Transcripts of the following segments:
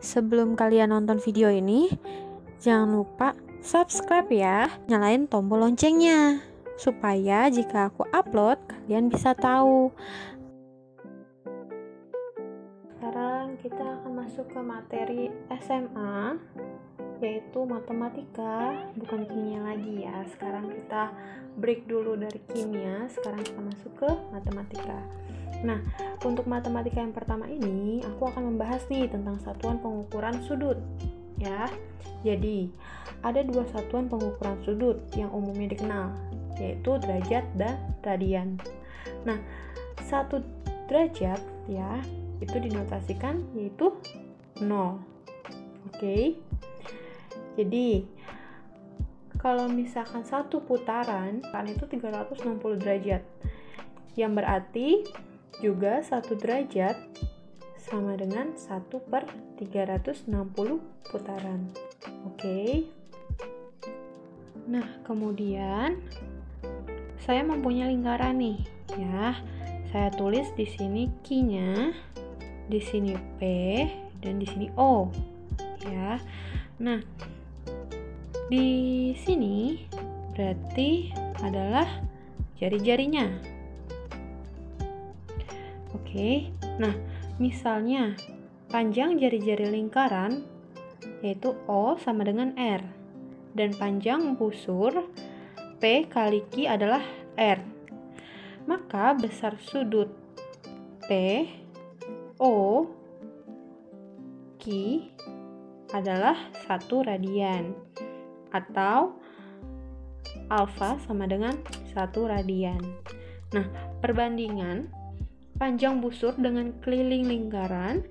Sebelum kalian nonton video ini, jangan lupa subscribe ya, nyalain tombol loncengnya supaya jika aku upload kalian bisa tahu. Sekarang kita akan masuk ke materi SMA, yaitu matematika, bukan kimia lagi ya. Sekarang kita break dulu dari kimia, sekarang kita masuk ke matematika. Nah, untuk matematika yang pertama ini, aku akan membahas nih tentang satuan pengukuran sudut ya. Jadi, ada dua satuan pengukuran sudut yang umumnya dikenal, yaitu derajat dan radian. Nah, 1 derajat ya, itu dinotasikan yaitu 0. Oke. Jadi, kalau misalkan satu putaran, kan itu 360 derajat. Yang berarti juga 1 derajat sama dengan 1/360 putaran. Oke. Nah, kemudian saya mempunyai lingkaran nih, ya. Saya tulis di sini Q-nya, di sini P, dan di sini O, ya. Nah, di sini berarti adalah jari-jarinya. Oke. Nah, misalnya panjang jari-jari lingkaran yaitu O sama dengan R, dan panjang busur P kali Q adalah R. Maka besar sudut P, O, Q adalah 1 radian, atau alfa sama dengan 1 radian. Nah, perbandingan panjang busur dengan keliling lingkaran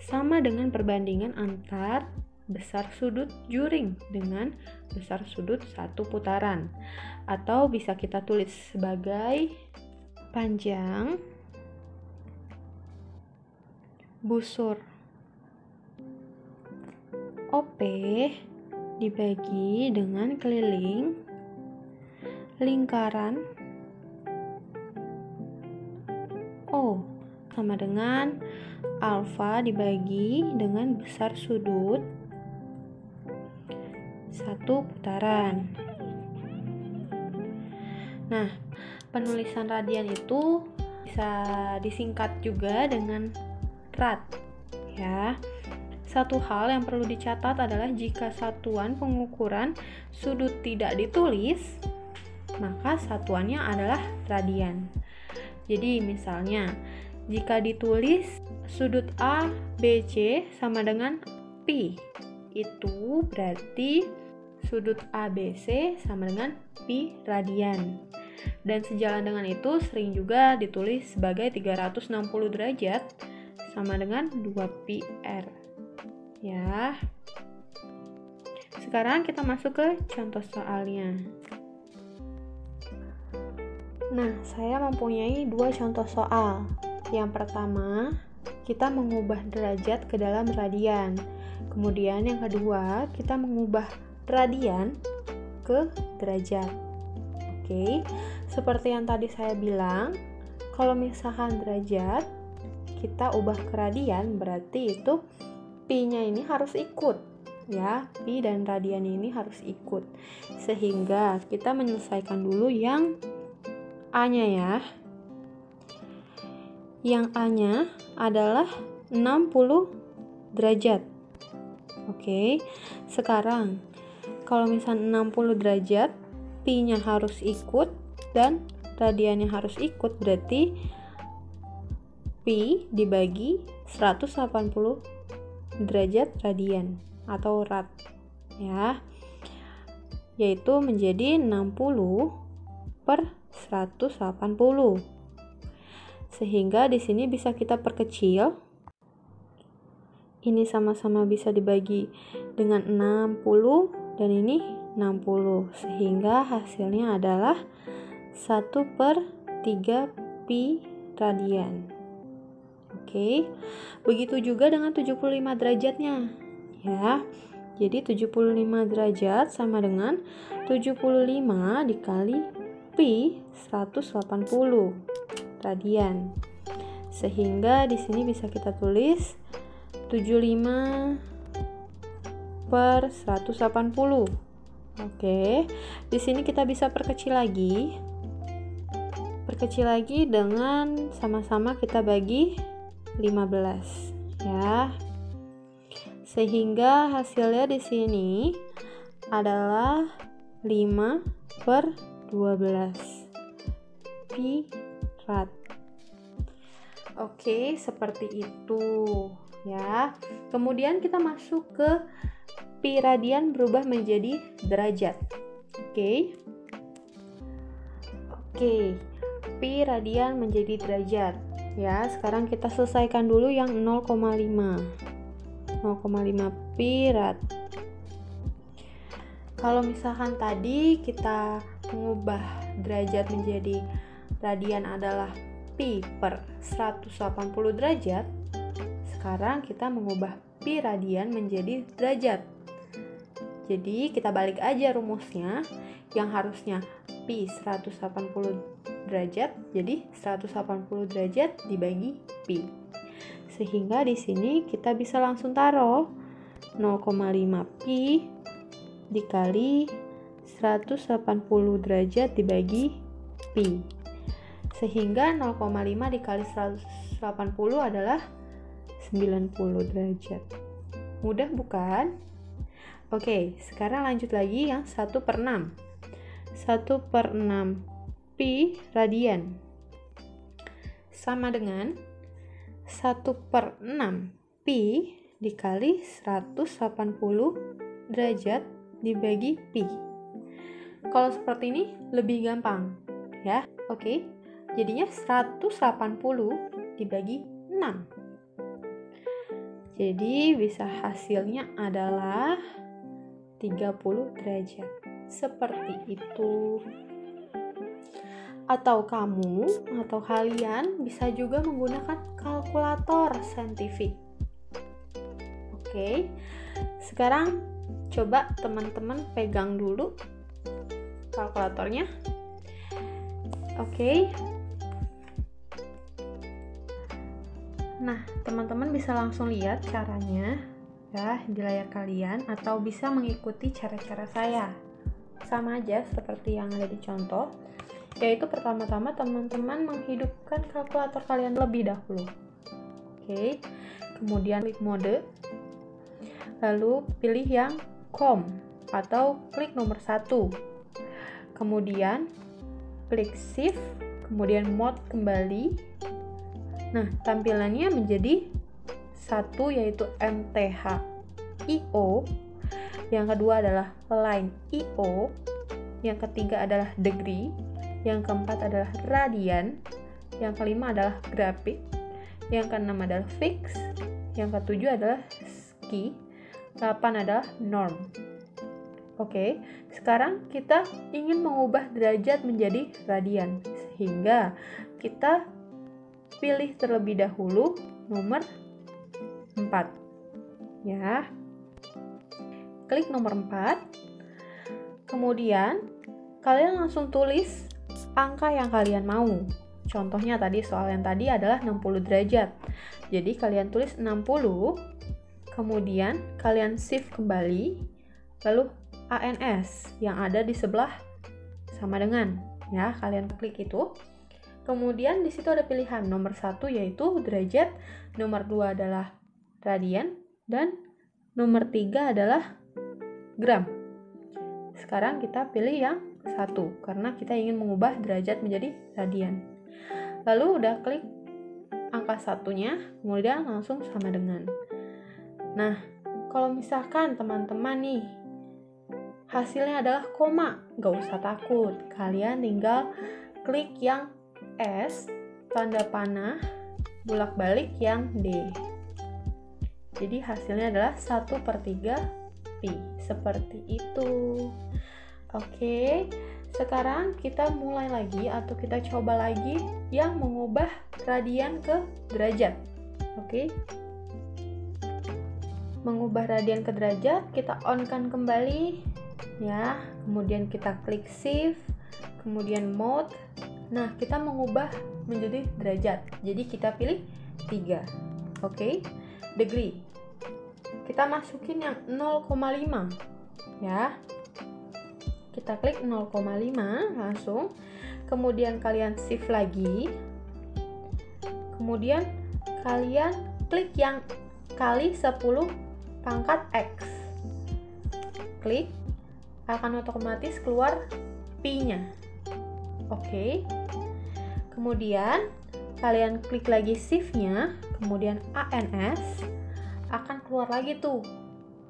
sama dengan perbandingan antar besar sudut juring dengan besar sudut satu putaran, atau bisa kita tulis sebagai panjang busur OP dibagi dengan keliling lingkaran O sama dengan alfa dibagi dengan besar sudut satu putaran. Nah, penulisan radian itu bisa disingkat juga dengan rad ya. Satu hal yang perlu dicatat adalah jika satuan pengukuran sudut tidak ditulis, maka satuannya adalah radian. Jadi misalnya, jika ditulis sudut A, B, C sama dengan pi, itu berarti sudut ABC sama dengan pi radian. Dan sejalan dengan itu sering juga ditulis sebagai 360 derajat sama dengan 2pi R. Ya. Sekarang kita masuk ke contoh soalnya. Nah, saya mempunyai 2 contoh soal. Yang pertama, kita mengubah derajat ke dalam radian. Kemudian yang kedua, kita mengubah radian ke derajat. Oke, seperti yang tadi saya bilang, kalau misalkan derajat kita ubah ke radian, berarti itu pi-nya ini harus ikut ya, pi dan radian ini harus ikut. Sehingga kita menyelesaikan dulu yang A-nya ya. Yang A-nya adalah 60 derajat. Oke. Sekarang kalau misalnya 60 derajat, pi-nya harus ikut dan radiannya harus ikut, berarti pi dibagi 180 derajat radian atau rad ya. Yaitu menjadi 60/180. Sehingga di sini bisa kita perkecil. Ini sama-sama bisa dibagi dengan 60 dan ini 60. Sehingga hasilnya adalah 1/3 pi radian. Oke. Begitu juga dengan 75 derajatnya. Ya. Jadi 75 derajat sama dengan 75 dikali pi 180 radian. Sehingga di sini bisa kita tulis 75 per 180. Oke, di sini kita bisa perkecil lagi. Perkecil lagi dengan sama-sama kita bagi 15 ya. Sehingga hasilnya di sini adalah 5 per 12 pi rad. Oke, seperti itu ya. Kemudian kita masuk ke pi radian berubah menjadi derajat. Oke, pi radian menjadi derajat ya. Sekarang kita selesaikan dulu yang 0,5 pi rad. Kalau misalkan tadi kita mengubah derajat menjadi radian adalah pi per 180 derajat, sekarang kita mengubah pi radian menjadi derajat. Jadi kita balik aja rumusnya, yang harusnya pi 180 derajat jadi 180 derajat dibagi pi. Sehingga di sini kita bisa langsung taruh 0,5 pi dikali 180 derajat dibagi pi. Sehingga 0,5 dikali 180 adalah 90 derajat. Mudah bukan? Oke, sekarang lanjut lagi yang 1/6. 1/6 pi radian sama dengan 1/6 pi dikali 180 derajat dibagi pi. Kalau seperti ini lebih gampang ya. Oke, jadinya 180 dibagi 6. Jadi bisa hasilnya adalah 30 derajat. Seperti itu. Atau kamu atau kalian bisa juga menggunakan kalkulator saintifik. Oke. Sekarang coba teman-teman pegang dulu kalkulatornya. Oke. Nah, teman-teman bisa langsung lihat caranya ya di layar kalian, atau bisa mengikuti cara-cara saya. Sama aja seperti yang ada di contoh, yaitu pertama-tama teman-teman menghidupkan kalkulator kalian lebih dahulu. Oke. Kemudian klik mode, lalu pilih yang COM atau klik nomor 1. Kemudian klik shift, kemudian mode kembali. Nah, tampilannya menjadi 1 yaitu MTH IO, yang kedua adalah line IO, yang ketiga adalah degree, yang keempat adalah radian, yang kelima adalah grafik, yang keenam adalah fix, yang ketujuh adalah ski, 8 adalah norm. Oke, sekarang kita ingin mengubah derajat menjadi radian, sehingga kita pilih terlebih dahulu nomor 4 ya. Klik nomor 4, kemudian kalian langsung tulis angka yang kalian mau. Contohnya tadi, soal yang tadi adalah 60 derajat, jadi kalian tulis 60, kemudian kalian shift kembali, lalu ANS yang ada di sebelah sama dengan ya, kalian klik itu. Kemudian di situ ada pilihan nomor 1 yaitu derajat, nomor 2 adalah radian, dan nomor 3 adalah gram. Sekarang kita pilih yang 1 karena kita ingin mengubah derajat menjadi radian. Lalu udah klik angka 1-nya, kemudian langsung sama dengan. Nah, kalau misalkan teman-teman nih hasilnya adalah koma, gak usah takut, kalian tinggal klik yang S, tanda panah, bolak-balik yang D. Jadi hasilnya adalah 1/3 pi. Seperti itu. Oke, sekarang kita mulai lagi atau kita coba lagi yang mengubah radian ke derajat. Oke. Mengubah radian ke derajat, kita on-kan kembali ya. Kemudian kita klik shift, kemudian mode. Nah, kita mengubah menjadi derajat. Jadi kita pilih 3. Oke. Degree. kita masukin yang 0,5 ya. Kita klik 0,5 langsung. Kemudian kalian shift lagi. Kemudian kalian klik yang kali 10 pangkat X. Klik, akan otomatis keluar pi-nya. Oke. Kemudian kalian klik lagi shift-nya, kemudian ANS, akan keluar lagi tuh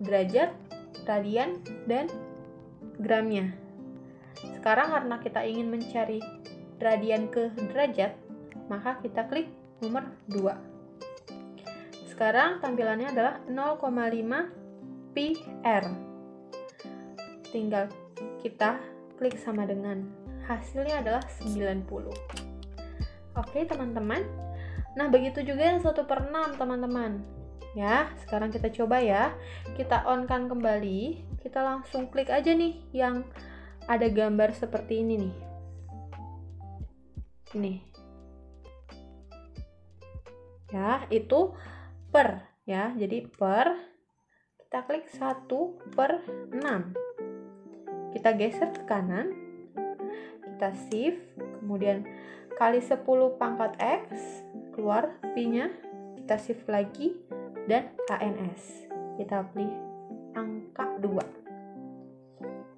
derajat, radian, dan gramnya. Sekarang karena kita ingin mencari radian ke derajat, maka kita klik nomor 2. Sekarang tampilannya adalah 0,5 pi R. Tinggal kita klik sama dengan hasilnya adalah 90. Oke teman-teman. Nah begitu juga yang 1/6 teman-teman. Ya, sekarang kita coba ya. Kita on-kan kembali. Kita langsung klik aja nih yang ada gambar seperti ini nih. Ini. Ya, itu per ya. Jadi per, kita klik 1/6. Kita geser ke kanan. Kita shift, kemudian kali 10 pangkat X, keluar pi-nya. Kita shift lagi dan ANS. Kita pilih angka 2.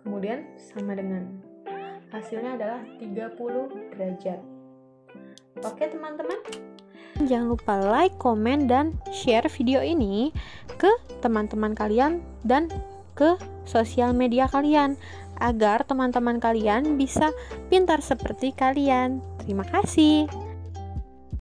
Kemudian sama dengan hasilnya adalah 30 derajat. Oke teman-teman. Jangan lupa like, komen, dan share video ini ke teman-teman kalian dan ke sosial media kalian agar teman-teman kalian bisa pintar seperti kalian. Terima kasih.